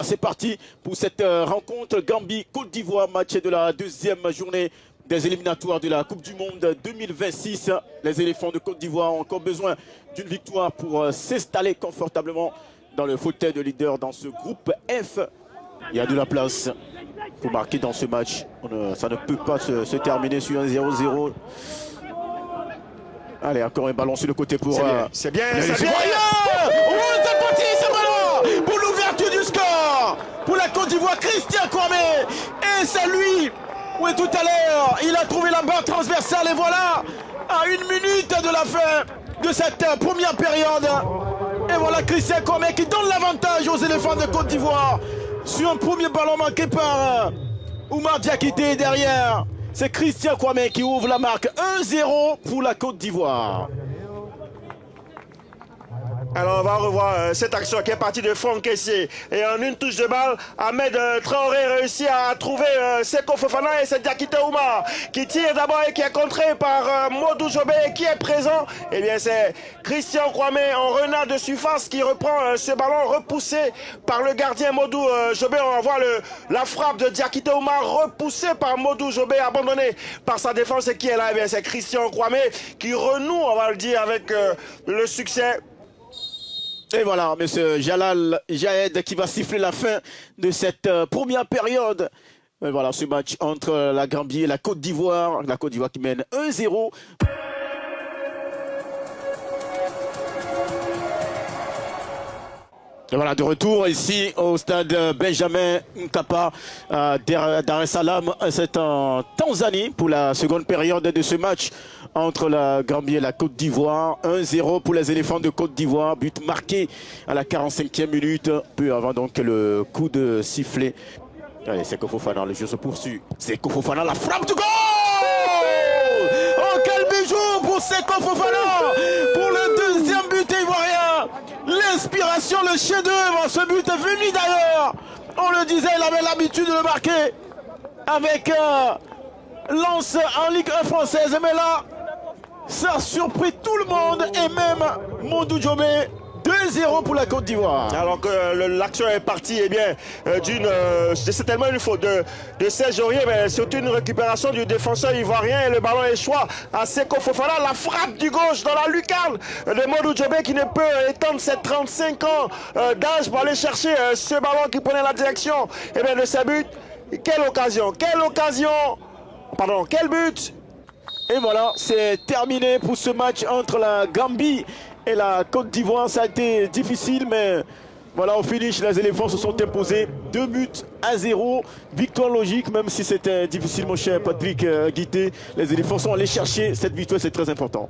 C'est parti pour cette rencontre Gambie-Côte d'Ivoire, match de la deuxième journée des éliminatoires de la Coupe du Monde 2026. Les éléphants de Côte d'Ivoire ont encore besoin d'une victoire pour s'installer confortablement dans le fauteuil de leader dans ce groupe F. Il y a de la place pour marquer dans ce match. Ça ne peut pas se terminer sur un 0-0. Allez, encore un ballon sur le côté pour... C'est bien, c'est bien. Oh, c'est parti, ce ballon pour l'ouverture du score pour la Côte d'Ivoire, Christian Kwame. Et c'est lui, oui, tout à l'heure, il a trouvé la barre transversale et voilà, à 1 minute de la fin de cette première période. Et voilà Christian Kwame qui donne l'avantage aux éléphants de Côte d'Ivoire sur un premier ballon manqué par Oumar Diakité derrière. C'est Christian Kwame qui ouvre la marque 1-0 pour la Côte d'Ivoire. Alors on va revoir cette action qui est partie de Franck Kessié. Et en une touche de balle, Ahmed Traoré réussit à trouver Seko Fofana et c'est Diakité Oumar qui tire d'abord et qui est contré par Modou Jobé qui est présent. Et bien c'est Christian Kwame en renard de surface qui reprend ce ballon repoussé par le gardien Modou Jobé. On va voir la frappe de Diakité Oumar repoussée par Modou Jobé, abandonné par sa défense. Et qui est là? Eh bien c'est Christian Kwame qui renoue, on va le dire, avec le succès. Et voilà, monsieur Jalal Jahed qui va siffler la fin de cette première période. Et voilà, ce match entre la Gambie et la Côte d'Ivoire. La Côte d'Ivoire qui mène 1-0. Et voilà, de retour ici au stade Benjamin Mkapa Dar es Salaam. C'est en Tanzanie pour la seconde période de ce match entre la Gambie et la Côte d'Ivoire. 1-0 pour les éléphants de Côte d'Ivoire. But marqué à la 45e minute, peu avant donc le coup de sifflet. Allez, Seko Fofana, le jeu se poursuit. Seko Fofana, la frappe du goal! Oh, quel bijou pour Seko Fofana! Pour le deuxième but ivoirien! L'inspiration, le chef-d'œuvre, ce but est venu d'ailleurs. On le disait, il avait l'habitude de le marquer avec Lens en Ligue 1 française. Mais là, ça a surpris tout le monde et même Modou Jobé. 2-0 pour la Côte d'Ivoire. Alors que l'action est partie, eh bien, c'est tellement une faute de Serge Aurier, mais c'est une récupération du défenseur ivoirien et le ballon échoit à Seko Fofana. La frappe du gauche dans la lucarne de Modou Jobé qui ne peut étendre ses 35 ans d'âge pour aller chercher ce ballon qui prenait la direction de ses buts. Quelle occasion, pardon, quel but! Et voilà, c'est terminé pour ce match entre la Gambie et la Côte d'Ivoire. Ça a été difficile, mais voilà, au finish, les éléphants se sont imposés 2-0. Victoire logique, même si c'était difficile, mon cher Patrick Guité. Les éléphants sont allés chercher cette victoire, c'est très important.